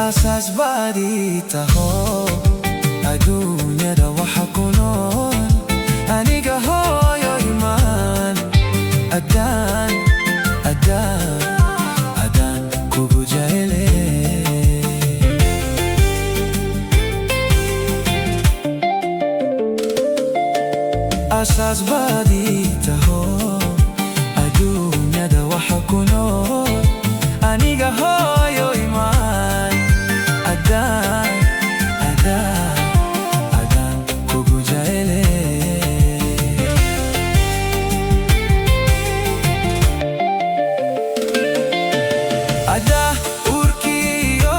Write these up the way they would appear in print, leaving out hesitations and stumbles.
asaas baadii taho adduunyada waxa ku nool aniga hooyo imaan adaan kugu jecele asaas baadii taho adduunyada waxa ku nool aniga hooyo imaan adaan kugu jecele adaa urkiyo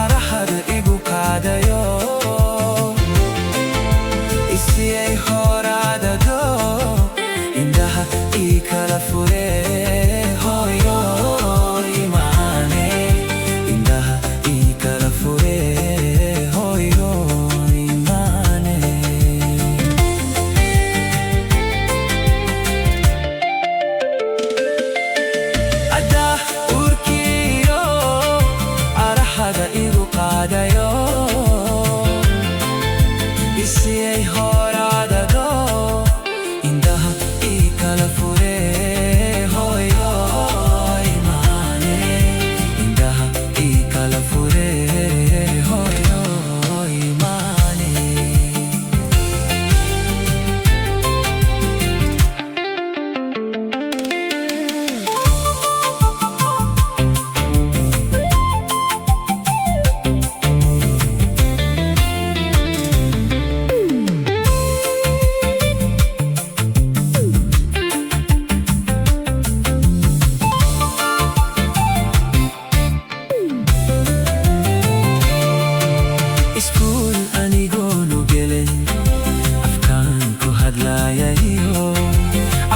araxada igu qaadayo isiyay horaadado indhaha ii kala fure hooyo imaane indhaha ii kala fure hooyo imaane adaa urkiyo araxada igu qaadayo isiyay horaadado indhaha ii kala fure hooyo imaane indhaha ii kala fure hooyo imaane iskuul anigoonu gelin afkaan ku hadlayayo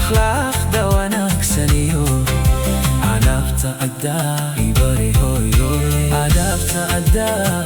akhlaaqda wanaagsan iyo adaabta adaa ibari hooyo adaabta adaa